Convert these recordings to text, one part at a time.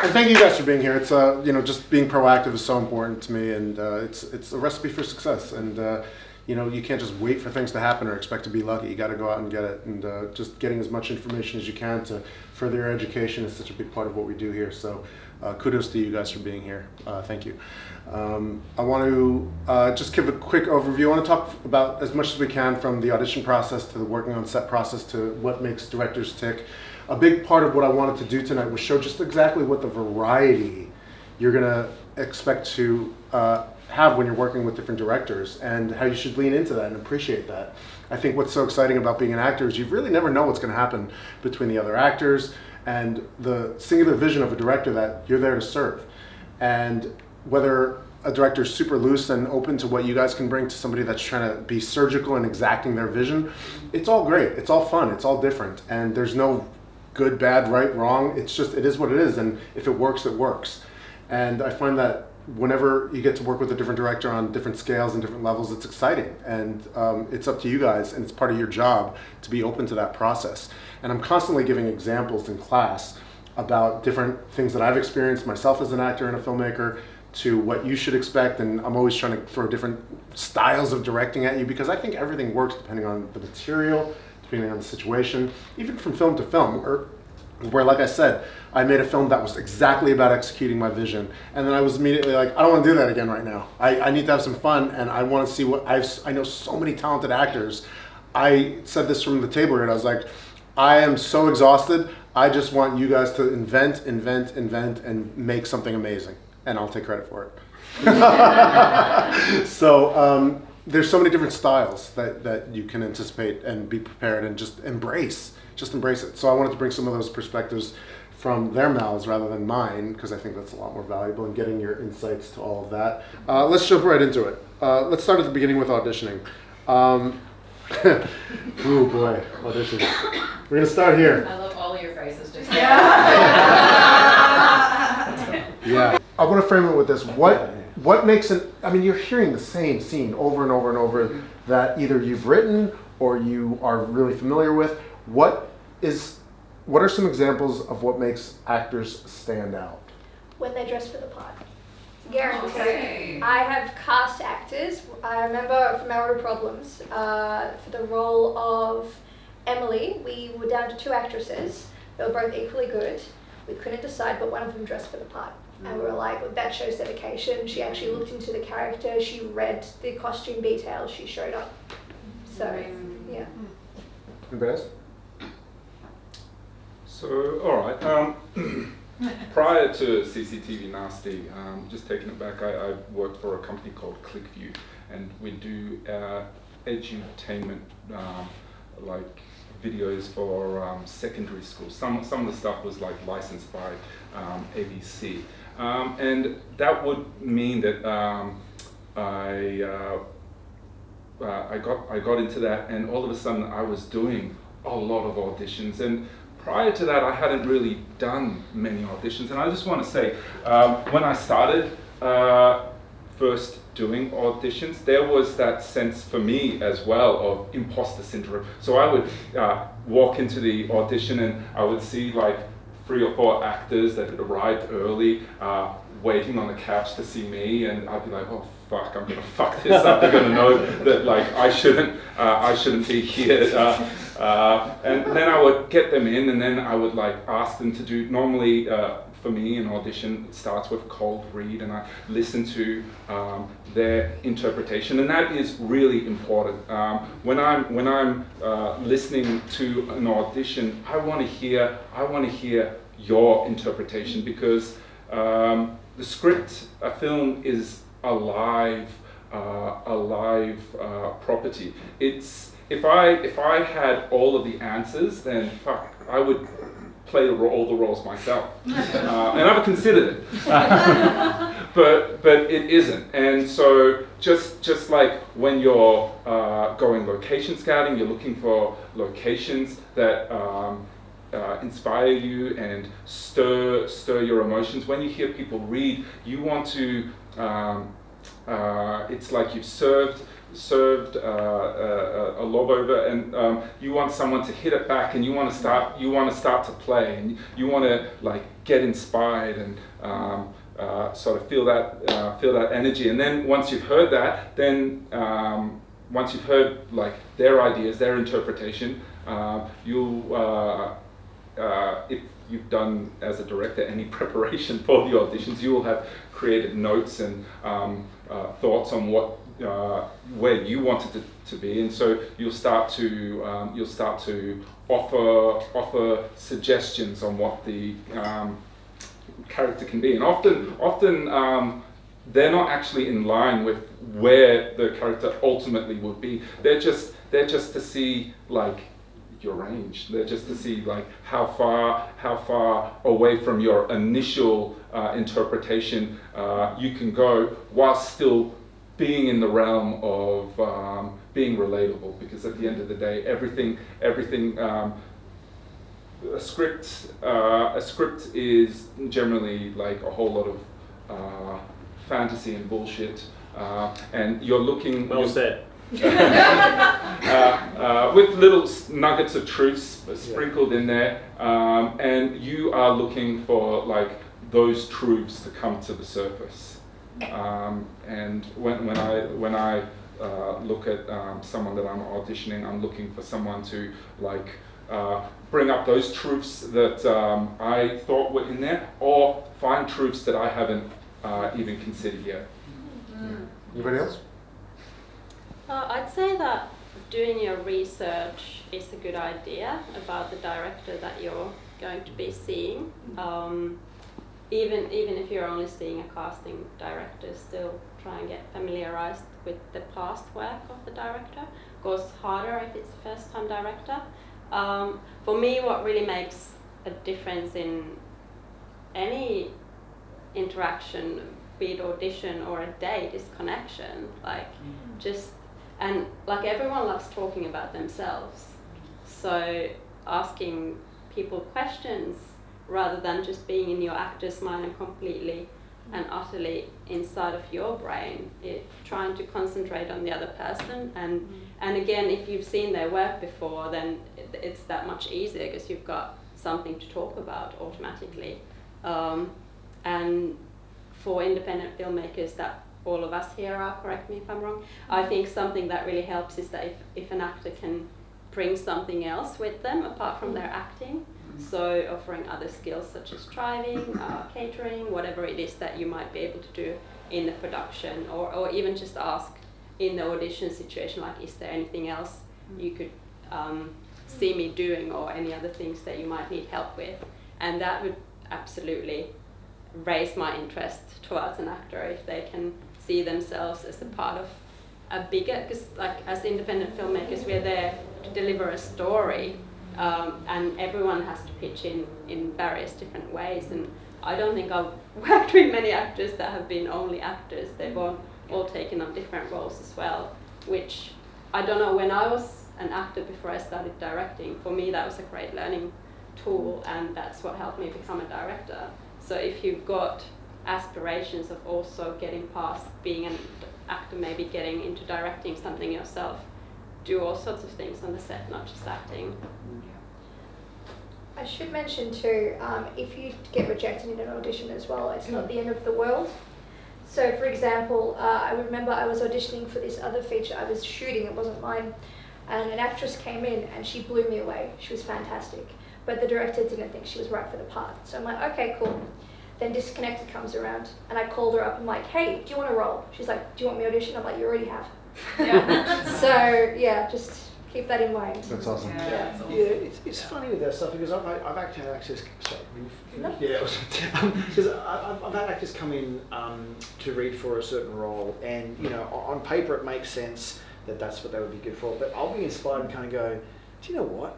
And thank you guys for being here. It's just being proactive is so important to me, and it's a recipe for success. And you can't just wait for things to happen or expect to be lucky. You got to go out and get it. And just getting as much information as you can to further your education is such a big part of what we do here. So kudos to you guys for being here. Thank you. I want to just give a quick overview. I want to talk about as much as we can, from the audition process to the working on set process to what makes directors tick. A big part of what I wanted to do tonight was show just exactly what the variety you're going to expect to have when you're working with different directors, and how you should lean into that and appreciate that. I think what's so exciting about being an actor is you really never know what's going to happen between the other actors and the singular vision of a director that you're there to serve. And whether a director is super loose and open to what you guys can bring to somebody that's trying to be surgical and exacting their vision, it's all great, it's all fun, it's all different, and there's no good, bad, right, wrong. It's just, it is what it is, and if it works, it works. And I find that whenever you get to work with a different director on different scales and different levels, it's exciting, and it's up to you guys, and it's part of your job to be open to that process. And I'm constantly giving examples in class about different things that I've experienced myself as an actor and a filmmaker, to what you should expect, and I'm always trying to throw different styles of directing at you, because I think everything works depending on the material, depending on the situation, even from film to film, where like I said, I made a film that was exactly about executing my vision, and then I was immediately like, I don't want to do that again right now. I need to have some fun, and I want to see what I know so many talented actors. I said this from the table here, and I was like, I am so exhausted. I just want you guys to invent, and make something amazing, and I'll take credit for it. So there's so many different styles that you can anticipate and be prepared and just embrace it. So I wanted to bring some of those perspectives from their mouths rather than mine, because I think that's a lot more valuable in getting your insights to all of that. Let's jump right into it. Let's start at the beginning with auditioning. Oh boy, auditions. We're gonna start here. I love all your phrases just Yeah. I want to frame it with this. What makes it, I mean, you're hearing the same scene over and over and over that either you've written or you are really familiar with. What are some examples of what makes actors stand out? When they dress for the part. Guaranteed. Okay. I have cast actors. I remember from Marital Problems, for the role of Emily, we were down to 2 actresses. They were both equally good. We couldn't decide, but one of them dressed for the part. And we were like, well, that shows dedication. She actually looked into the character. She read the costume details. She showed up. So, yeah. Anybody else? So, all right. Prior to CCTV Nasty, just taking it back, I worked for a company called ClickView, and we do edutainment, like videos for secondary schools. Some of the stuff was like licensed by ABC, and that would mean that I got into that, and all of a sudden I was doing a lot of auditions. And prior to that, I hadn't really done many auditions, and I just want to say, when I started first doing auditions, there was that sense for me as well of imposter syndrome. So I would walk into the audition and I would see like 3 or 4 actors that had arrived early, waiting on the couch to see me, and I'd be like, oh fuck, I'm gonna fuck this up. They're gonna know that like I shouldn't be here. And then I would get them in, and then I would like ask them to do. Normally, for me, an audition starts with a cold read, and I listen to their interpretation, and that is really important. When I'm listening to an audition, I want to hear your interpretation, because the script, a film, is a live property. It's if I had all of the answers, then fuck, I would play all the roles myself, and I've considered it, but it isn't. And so just like when you're going location scouting, you're looking for locations that inspire you and stir your emotions. When you hear people read, you want to. It's like you've served served a lob over, and you want someone to hit it back, and you want to start to play, and you want to like get inspired and sort of feel that energy. And then once you've heard that, then once you've heard like their ideas, their interpretation, you'll if you've done as a director any preparation for the auditions, you will have created notes and thoughts on what where you wanted it to be, and so you'll start to offer suggestions on what the character can be, and often they're not actually in line with where the character ultimately would be. They're just to see like your range. They're just to see like how far away from your initial interpretation you can go, while still being in the realm of being relatable. Because at the end of the day, everything a script is generally like a whole lot of fantasy and bullshit, and you're looking. Well said. With little nuggets of truths sprinkled in there, and you are looking for like those truths to come to the surface. And when I look at someone that I'm auditioning, I'm looking for someone to like bring up those truths that I thought were in there, or find truths that I haven't even considered yet. Anybody else? I'd say that doing your research is a good idea about the director that you're going to be seeing. Even if you're only seeing a casting director, still try and get familiarized with the past work of the director. Of course, harder if it's a first-time director. For me, what really makes a difference in any interaction, be it audition or a date, is connection. Like and like everyone loves talking about themselves, so asking people questions rather than just being in your actor's mind and completely and utterly inside of your brain, trying to concentrate on the other person. And again, if you've seen their work before, then it's that much easier because you've got something to talk about automatically. And for independent filmmakers, that all of us here are, correct me if I'm wrong, I think something that really helps is that if an actor can bring something else with them apart from their acting, so offering other skills such as driving, catering, whatever it is that you might be able to do in the production, or even just ask in the audition situation, like, is there anything else you could see me doing, or any other things that you might need help with. And that would absolutely raise my interest towards an actor if they can see themselves as a part of a bigger, because like as independent filmmakers, we're there to deliver a story, and everyone has to pitch in various different ways. And I don't think I've worked with many actors that have been only actors. They've all taken on different roles as well, which I don't know, when I was an actor before I started directing, for me that was a great learning tool, and that's what helped me become a director. So if you've got aspirations of also getting past being an actor, maybe getting into directing something yourself, do all sorts of things on the set, not just acting. I should mention too, if you get rejected in an audition as well, it's not the end of the world. So for example, I remember I was auditioning for this other feature I was shooting, it wasn't mine, and an actress came in and she blew me away. She was fantastic, but the director didn't think she was right for the part. So I'm like, okay, cool. Then Disconnected comes around and I called her up, I'm like, hey, do you want a role? She's like, do you want me to audition? I'm like, you already have. Yeah. So yeah, just keep that in mind. That's awesome. Yeah, it's funny with that stuff because I've actually had actors. Because I've had actors come in to read for a certain role, and you know, on paper it makes sense that that's what they would be good for. But I'll be inspired and kind of go, do you know what?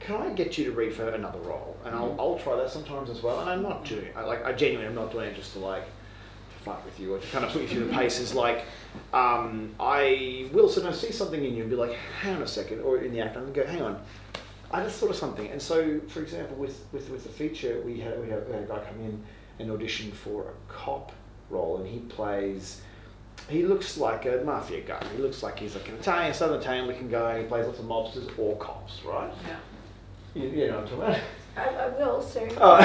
Can I get you to read for another role? And I'll try that sometimes as well. And I'm not doing it. I genuinely am not doing it just to like to fuck with you or to kind of put you through the paces. Like I will sometimes see something in you and be like, hang on a second, or in the act, and go, hang on, I just thought of something. And so, for example, with the feature, we had a guy come in and audition for a cop role, and he plays he looks like a mafia guy. He looks like he's like an Italian, Southern Italian looking guy, and he plays lots of mobsters or cops, right? Yeah. You know what I'm talking about? I will soon. Oh.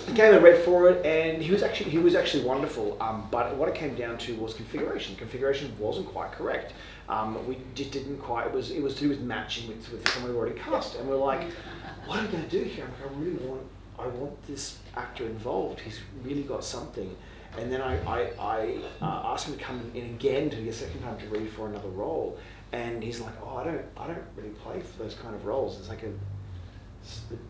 He came and read for it, and he was actually wonderful. But what it came down to was configuration. Configuration wasn't quite correct. We just didn't quite. It was to do with matching with someone who already cast, and we're like, what are we going to do here? I want this actor involved. He's really got something. And then I asked him to come in again to the second time to read for another role, and he's like, oh, I don't really play for those kind of roles. It's like a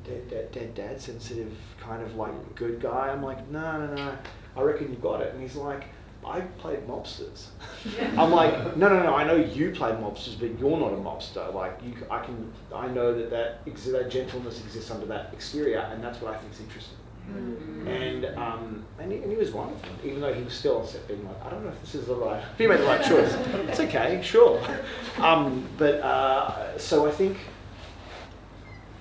dead dad sensitive kind of like good guy. I'm like, no, I reckon you got it. And he's like, I played mobsters. I'm like, no, I know you played mobsters, but you're not a mobster. Like I know that gentleness exists under that exterior, and that's what I think is interesting. Mm-hmm. And he was wonderful, even though he was still on set being like, I don't know if this is the right, if you made the right choice. It's okay, sure. So I think,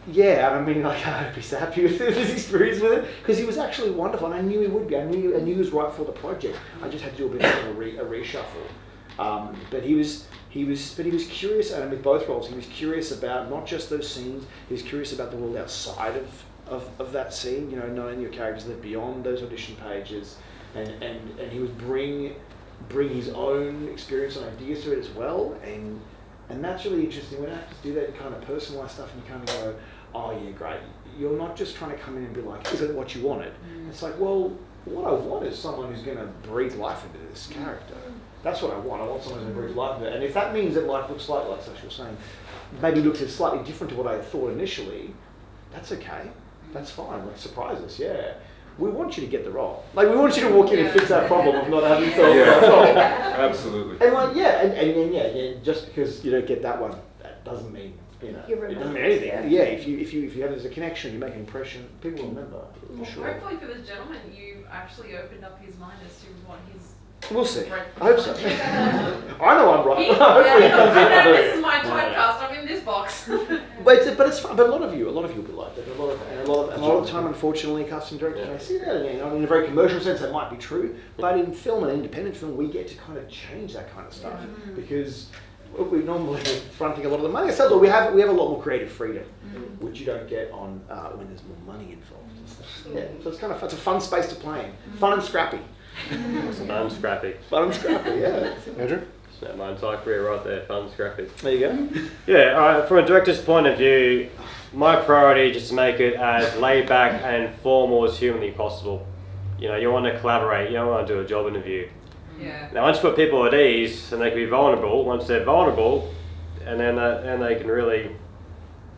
yeah, I mean, like, I hope he's happy with his experience with it, because he was actually wonderful, and I knew he would be. I knew he was right for the project. I just had to do a bit of a reshuffle. But he was curious, and with both roles, he was curious about not just those scenes. He was curious about the world outside of that scene. You know, knowing your characters live beyond those audition pages, and he would bring his own experience and ideas to it as well. And that's really interesting when actors do that kind of personalised stuff, and you kind of go, oh yeah, great. You're not just trying to come in and be like, is it what you wanted? It's like, well, what I want is someone who's going to breathe life into this character. That's what I want. I want someone who's going to breathe life into it. And if that means that life looks like Sascha was saying, maybe looks slightly different to what I thought initially, that's okay. That's fine. Like, surprise us, yeah. We want you to get the role. Like, we want you to walk in and fix that problem of not having solved that role. Absolutely. And like, yeah, just because you don't get that one, that doesn't mean, you know, it doesn't mean anything. Yeah, if you have there's a connection, you make an impression, people remember. Well, Sure. hopefully for this gentleman, you actually opened up his mind as to what his. We'll see. I hope so. I know I'm right. Hopefully it comes in. This is my typecast. I'm in this box. But it's fun. But a lot of you will be like that. A lot of time, unfortunately, casting directors, I see that. You know, in a very commercial sense, that might be true. But in film and independent film, we get to kind of change that kind of stuff because we normally are fronting a lot of the money ourselves. Or we have a lot more creative freedom, which you don't get on when there's more money involved. Yeah, so it's kind of it's a fun space to play in. Fun and scrappy. Fun, scrappy. Fun and scrappy, yeah. Andrew? That's my entire career right there, fun, scrappy. There you go. Yeah, from a director's point of view, my priority is just to make it as laid back and formal as humanly possible. You know, you want to collaborate, you don't want to do a job interview. Yeah. Now, once you put people at ease and they can be vulnerable, once they're vulnerable, and then they can really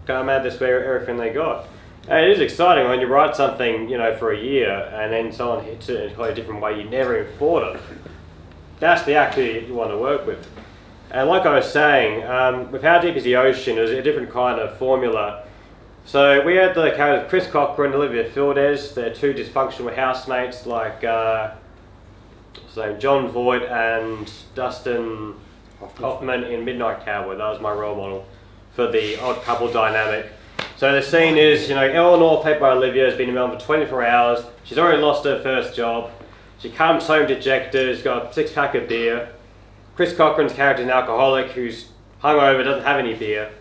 come at this with everything they got. And it is exciting when you write something, you know, for a year and then someone hits it in a completely different way you never even thought of. That's the actor you want to work with. And like I was saying, with How Deep Is the Ocean, it was a different kind of formula. So we had the characters of Chris Cochran and Olivia Fildes. They're two dysfunctional housemates like John Voight and Dustin Hoffman in Midnight Cowboy. That was my role model for the odd couple dynamic. So the scene is, you know, Eleanor, played by Olivia, has been in Melbourne for 24 hours. She's already lost her first job. She comes home dejected, she's got a 6-pack of beer. Chris Cochran's character is an alcoholic who's hungover, doesn't have any beer.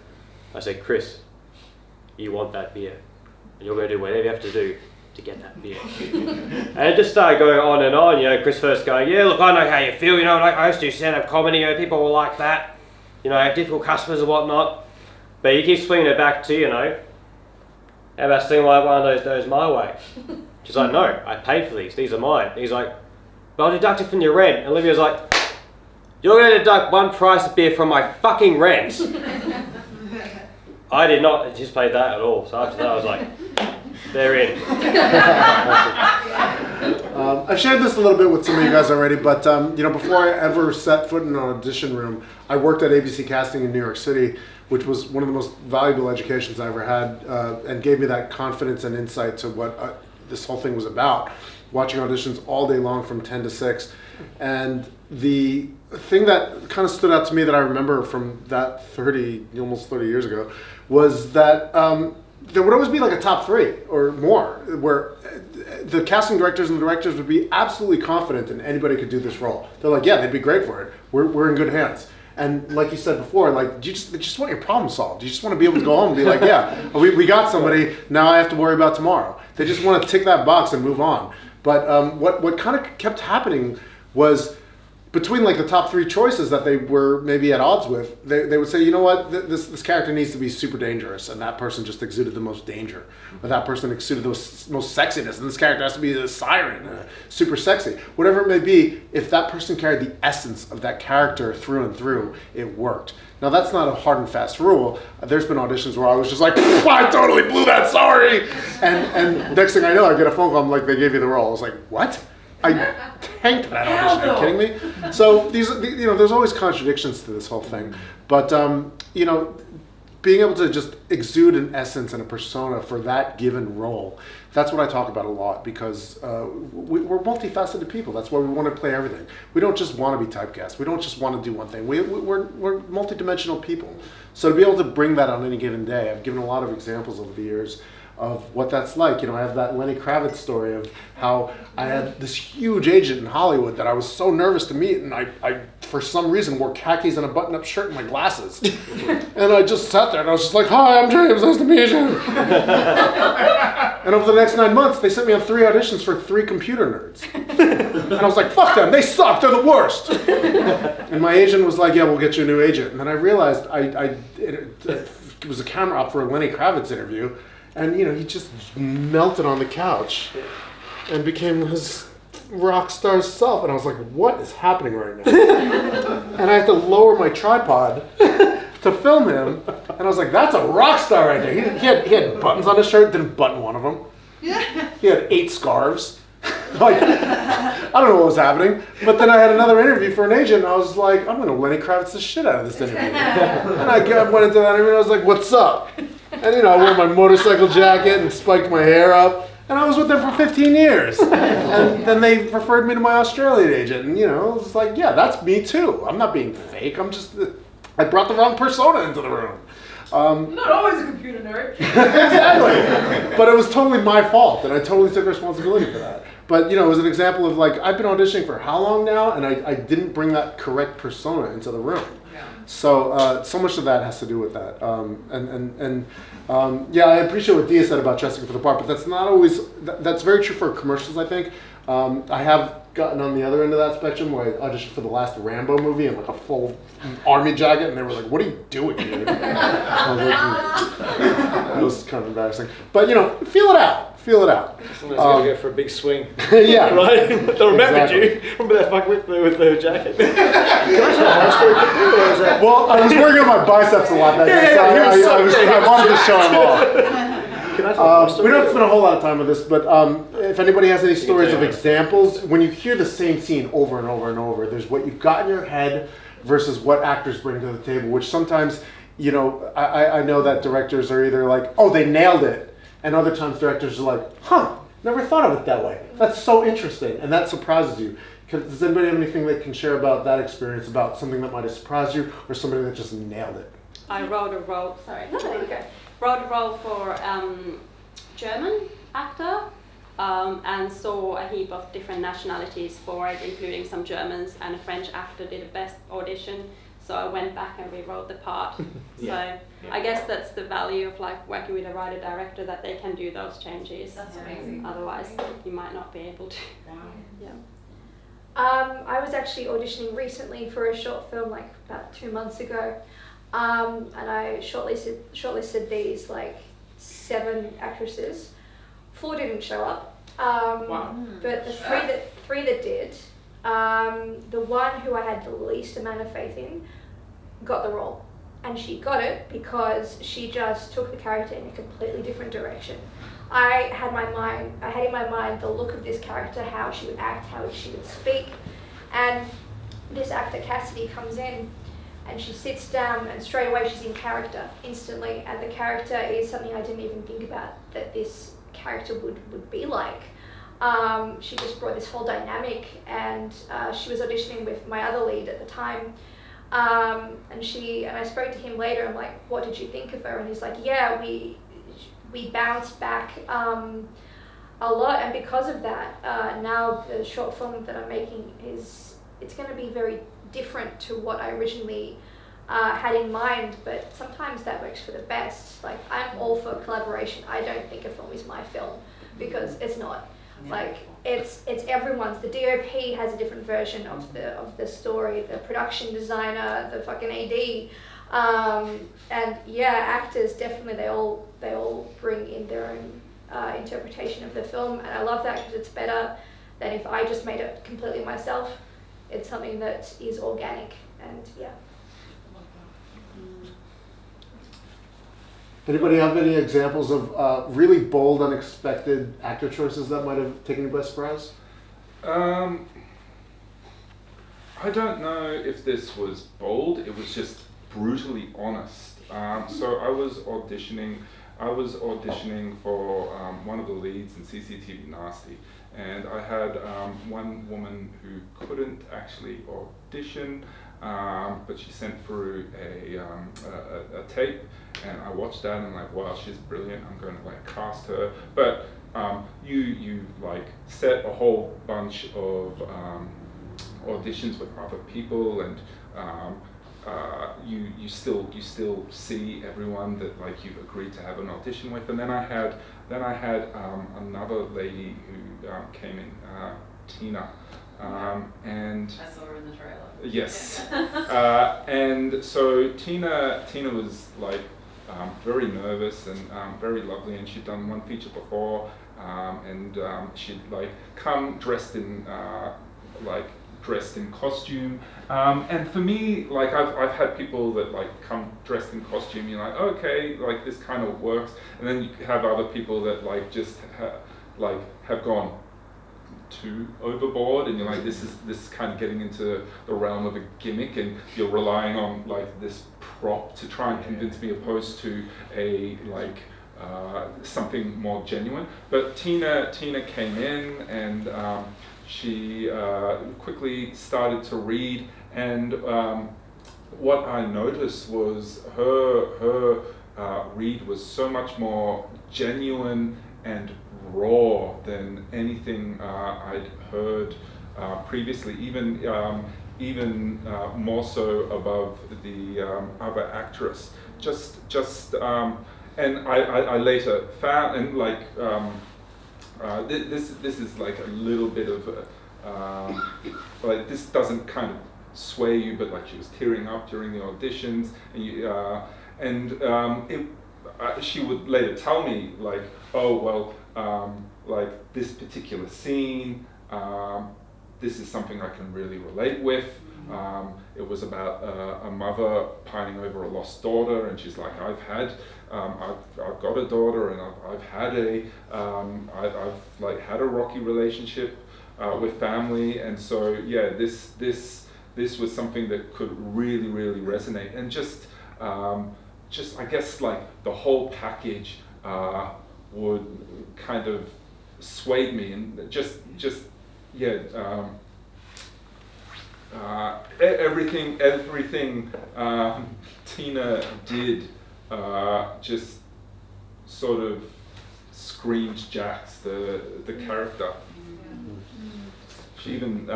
I said, Chris, you want that beer. And you're going to do whatever you have to do to get that beer. And it just started going on and on, you know, Chris first going, yeah, look, I know how you feel, you know, I used to do stand-up comedy, you know, people will like that. You know, I have difficult customers and whatnot. But you keep swinging it back to, you know, how about swinging one of those my way? She's like, no, I paid for these are mine. And he's like, but I'll deduct it from your rent. And Olivia's like, you're going to deduct one price of beer from my fucking rent. I did not anticipate that at all. So after that I was like, they're in. I've shared this a little bit with some of you guys already, but you know, before I ever set foot in an audition room, I worked at ABC Casting in New York City, which was one of the most valuable educations I ever had, and gave me that confidence and insight to what this whole thing was about. Watching auditions all day long from 10 to 6. And the thing that kind of stood out to me that I remember from that almost 30 years ago, was that there would always be like a top 3 or more where the casting directors and the directors would be absolutely confident in anybody could do this role. They're like, yeah, they'd be great for it. We're in good hands. And like you said before, like they just want your problem solved. You just want to be able to go home and be like, yeah, we got somebody. Now I have to worry about tomorrow. They just want to tick that box and move on. But what kind of kept happening was between like the top 3 choices that they were maybe at odds with, they would say, you know what, this character needs to be super dangerous, and that person just exuded the most danger, or that person exuded the most sexiness, and this character has to be a siren, super sexy. Whatever it may be, if that person carried the essence of that character through and through, it worked. Now that's not a hard and fast rule. There's been auditions where I was just like, I totally blew that, sorry! And next thing I know, I get a phone call, I'm like, they gave you the role. I was like, what? I tanked that audition. Are you kidding me? So there's always contradictions to this whole thing. But being able to just exude an essence and a persona for that given role, that's what I talk about a lot, because we're multifaceted people. That's why we want to play everything. We don't just want to be typecast. We don't just want to do one thing. We're multidimensional people. So to be able to bring that on any given day, I've given a lot of examples over the years of what that's like. I have that Lenny Kravitz story of how I had this huge agent in Hollywood that I was so nervous to meet, and I for some reason wore khakis and a button-up shirt and my glasses. And I just sat there and I was just like, hi, I'm James, nice to meet you. And over the next 9 months, they sent me on 3 auditions for 3 computer nerds. And I was like, fuck them, they suck, they're the worst. And my agent was like, yeah, we'll get you a new agent. And then I realized it was a camera op for a Lenny Kravitz interview. And he just melted on the couch and became his rock star self. And I was like, what is happening right now? And I had to lower my tripod to film him. And I was like, that's a rock star right there. He had buttons on his shirt, didn't button one of them. He had 8 scarves. Like, I don't know what was happening. But then I had another interview for an agent, and I was like, I'm going to Lenny Kravitz the shit out of this interview. And I went into that interview, and I was like, what's up? And I wore my motorcycle jacket and spiked my hair up, and I was with them for 15 years. And then they referred me to my Australian agent, and it was like, yeah, that's me too. I'm not being fake. I brought the wrong persona into the room. Not always a computer nerd. Exactly. But it was totally my fault, and I totally took responsibility for that. But it was an example of like, I've been auditioning for how long now, and I didn't bring that correct persona into the room. Yeah. So much of that has to do with that. Yeah, I appreciate what Dia said about dressing for the part, but that's not always, that's very true for commercials, I think. I have gotten on the other end of that spectrum where I auditioned for the last Rambo movie in like a full army jacket, and they were like, what are you doing here? I was like, it was kind of embarrassing. But feel it out. Somebody's going to go for a big swing. Yeah. Right? They remembered Exactly. you. Remember that fuck with the jacket? Can I tell my story quickly, or is that... Well, I was working on my biceps a lot that day, I wanted to show them off. Can I tell my story? We don't spend a whole lot of time with this, but if anybody has any stories of examples, when you hear the same scene over and over and over, there's what you've got in your head versus what actors bring to the table, which sometimes, I know that directors are either like, oh, they nailed it, and other times directors are like, huh, never thought of it that way. That's so interesting, and that surprises you. Does anybody have anything they can share about that experience, about something that might have surprised you, or somebody that just nailed it? I wrote a role. Sorry. No, there you go. Wrote a role for German actor, and saw a heap of different nationalities for it, including some Germans, and a French actor did a best audition. So I went back and rewrote the part. Yeah. So I guess that's the value of like working with a writer director, that they can do those changes. That's amazing. Otherwise, you might not be able to. Wow. Yeah. I was actually auditioning recently for a short film, like about 2 months ago, and I shortlisted these like 7 actresses. 4 didn't show up, Wow. but the three that did, the one who I had the least amount of faith in got the role, and she got it because she just took the character in a completely different direction. I had in my mind the look of this character, how she would act, how she would speak, and this actor Cassidy comes in and she sits down, and straight away she's in character instantly, and the character is something I didn't even think about that this character would be like. She just brought this whole dynamic, and she was auditioning with my other lead at the time, and I spoke to him later. I'm like, what did you think of her? And he's like, yeah, we bounce back a lot, and because of that, now the short film that I'm making it's going to be very different to what I originally had in mind, but sometimes that works for the best. Like, I'm all for collaboration. I don't think a film is my film, because it's not. Like, it's everyone's. The DOP has a different version of the story, the production designer, the fucking AD, and yeah, actors definitely, they all bring in their own interpretation of the film, and I love that because it's better than if I just made it completely myself. It's something that is organic, and yeah. Anybody have any examples of really bold, unexpected actor choices that might have taken you by surprise? I don't know if this was bold. It was just brutally honest. So I was auditioning for one of the leads in CCTV Nasty, and I had one woman who couldn't actually audition, but she sent through a tape, and I watched that and I'm like, wow, she's brilliant. I'm going to like cast her. But you like set a whole bunch of auditions with other people, and you still see everyone that like you've agreed to have an audition with. And then I had another lady who came in, Tina, and I saw her in the trailer. yes, and so Tina was like very nervous and very lovely, and she'd done one feature before, and she'd like come dressed in costume, and for me, like I've had people that like come dressed in costume, you're like, okay, like this kind of works, and then you have other people that like just have gone too overboard, and you're like, this is kind of getting into the realm of a gimmick, and you're relying on like this prop to try and convince me, opposed to a like something more genuine. But Tina came in, and she quickly started to read, and what I noticed was her read was so much more genuine and raw than anything I'd heard previously, even more so above the other actress. And I later found, and like this is like a little bit of like, this doesn't kind of sway you, but like she was tearing up during the auditions, and she would later tell me like, oh well, like this particular scene, this is something I can really relate with. It was about a mother pining over a lost daughter, and she's like, I've got a daughter, and I've like had a rocky relationship with family, and so yeah, this was something that could really resonate, and just I guess like the whole package would kind of swayed me, and just yeah. Everything Tina did just sort of screamed Jax, the character. She even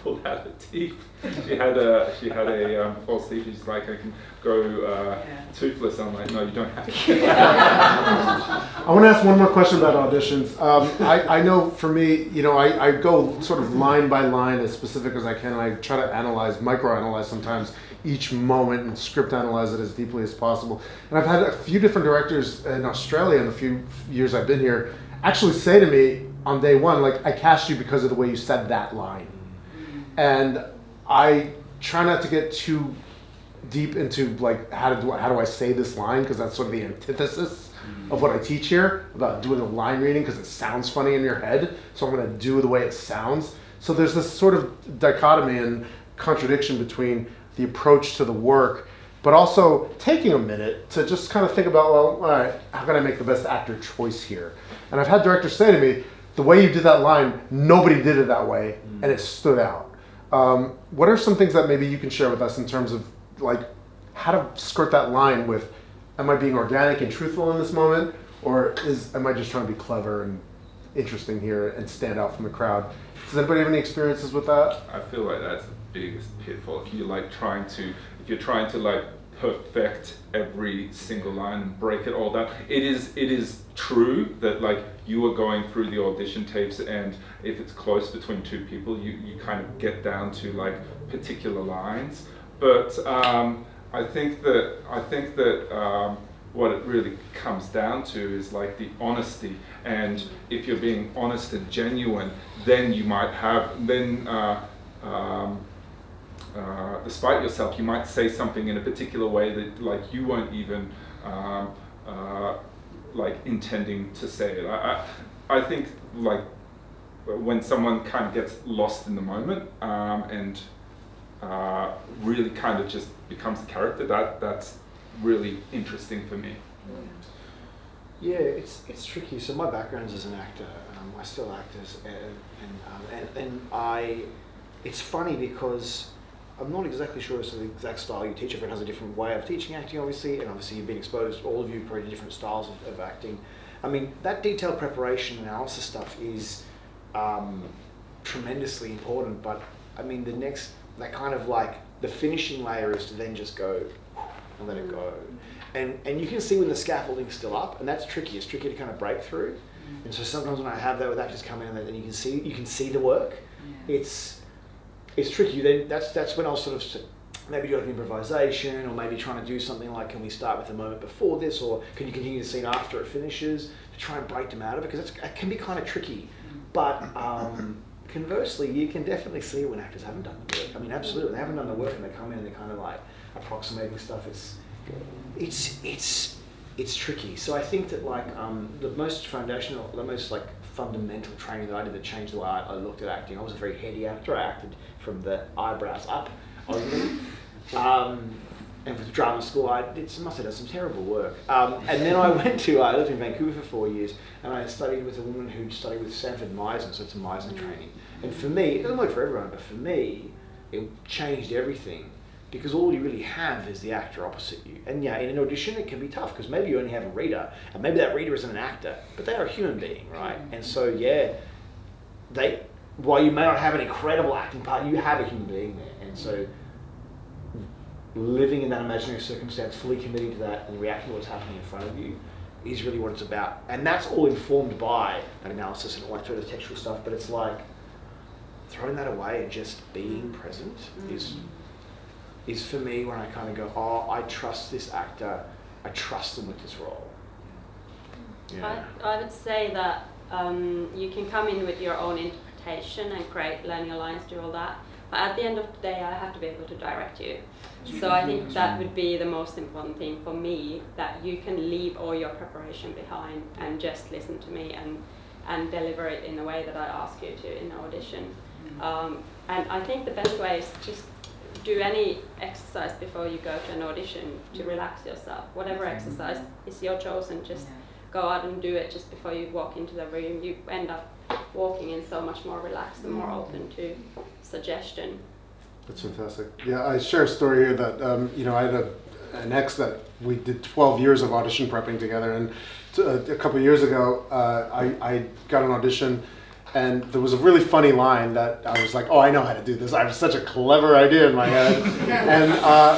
pulled out her teeth. She had a false teeth. She's like, I can go toothless. I'm like, no, you don't have to. I want to ask one more question about auditions. I know for me, you know, I go sort of line by line as specific as I can. I try to micro-analyze sometimes each moment, and script analyze it as deeply as possible. And I've had a few different directors in Australia in the few years I've been here actually say to me on day one, like, I cast you because of the way you said that line. And I try not to get too deep into like how do I say this line, because that's sort of the antithesis of what I teach here about doing a line reading, because it sounds funny in your head, so I'm going to do the way it sounds. So there's this sort of dichotomy and contradiction between the approach to the work, but also taking a minute to just kind of think about, well, all right, how can I make the best actor choice here? And I've had directors say to me, the way you did that line, nobody did it that way, and it stood out. What are some things that maybe you can share with us in terms of like how to skirt that line with am I being organic and truthful in this moment, or am I just trying to be clever and interesting here and stand out from the crowd? Does anybody have any experiences with that? I feel like that's the biggest pitfall. If you're trying to like perfect every single line and break it all down, it is true that like you are going through the audition tapes, and if it's close between two people, you kind of get down to like particular lines. But I think that what it really comes down to is like the honesty, and if you're being honest and genuine, then you might despite yourself, you might say something in a particular way that like you weren't even like intending to say it. I think like when someone kind of gets lost in the moment and really kind of just becomes a character, that's really interesting for me. Yeah, it's tricky. So my background is as an actor. I still act and it's funny because I'm not exactly sure as to the exact style you teach. Everyone has a different way of teaching acting, obviously, and obviously you've been exposed, all of you, probably to different styles of acting. I mean, that detailed preparation analysis stuff is tremendously important, but I mean, that kind of like, the finishing layer is to then just go and let it go. And you can see when the scaffolding's still up, and that's tricky. It's tricky to kind of break through. And so sometimes when I have that with actors come in and you can see the work, it's tricky. Then that's when I'll sort of maybe do like an improvisation, or maybe trying to do something like, can we start with the moment before this, or can you continue the scene after it finishes, to try and break them out of it, because it can be kind of tricky. But conversely, you can definitely see it when actors haven't done the work. I mean, absolutely, they haven't done the work and they come in and they're kind of like approximating stuff. It's tricky. So I think that like the most foundational, the most like fundamental training that I did that changed the way I looked at acting. I was a very heady actor. I acted from the eyebrows up only. And with drama school, I must have done some terrible work. And then I I lived in Vancouver for 4 years, and I studied with a woman who studied with Sanford Meisner, so it's a Meisner training. And for me, it doesn't work for everyone, but for me, it changed everything, because all you really have is the actor opposite you. And yeah, in an audition, it can be tough, because maybe you only have a reader, and maybe that reader isn't an actor, but they are a human being, right? And so yeah, while you may not have an incredible acting part, you have a human being there. And so living in that imaginary circumstance, fully committing to that and reacting to what's happening in front of you is really what it's about. And that's all informed by that analysis and all that sort of textual stuff, but it's like throwing that away and just being present is for me when I kind of go, oh, I trust this actor, I trust them with this role. Yeah. I would say that you can come in with your own interpretation and learn your lines, do all that. But at the end of the day, I have to be able to direct you. So I think that would be the most important thing for me, that you can leave all your preparation behind and just listen to me and deliver it in the way that I ask you to in the audition. And I think the best way is just do any exercise before you go to an audition to relax yourself. Whatever exercise is your chosen, just go out and do it just before you walk into the room. You end up walking in so much more relaxed and more open to suggestion. That's fantastic. Yeah, I share a story here that I had an ex that we did 12 years of audition prepping together, and a couple of years ago I got an audition, and there was a really funny line that I was like, oh, I know how to do this. I have such a clever idea in my head. And I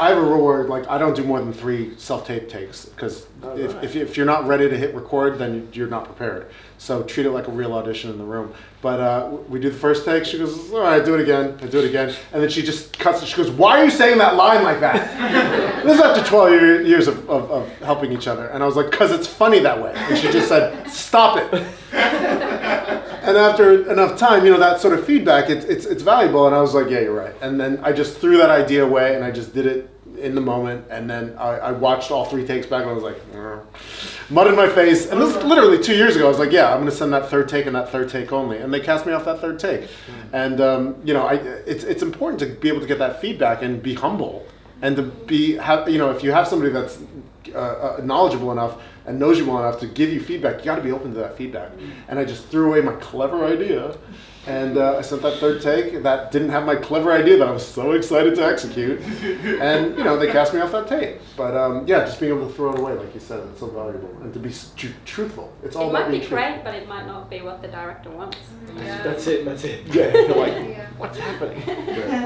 have a rule where like I don't do more than 3 self-tape takes, because if you're not ready to hit record, then you're not prepared. So treat it like a real audition in the room. But we do the first take. She goes, all right, do it again. I do it again. And then she just cuts it. She goes, why are you saying that line like that? This is after 12 years of helping each other. And I was like, because it's funny that way. And she just said, stop it. And after enough time, that sort of feedback, it's valuable. And I was like, yeah, you're right. And then I just threw that idea away, and I just did it in the moment. And then I watched all 3 takes back, and I was like, mud in my face. And this is literally 2 years ago. I was like, yeah, I'm going to send that 3rd take and that 3rd take only. And they cast me off that 3rd take. And it's important to be able to get that feedback and be humble, and to if you have somebody that's knowledgeable enough and knows you well enough to give you feedback, you got to be open to that feedback. And I just threw away my clever idea, and I sent that third take that didn't have my clever idea that I was so excited to execute, and they cast me off that tape. But yeah, just being able to throw it away, like you said, it's so valuable, and to be truthful. It's all It about might be being great, truthful. but it might not be what the director wants. Yeah. That's it. Yeah, they're like, Yeah. what's happening? Yeah.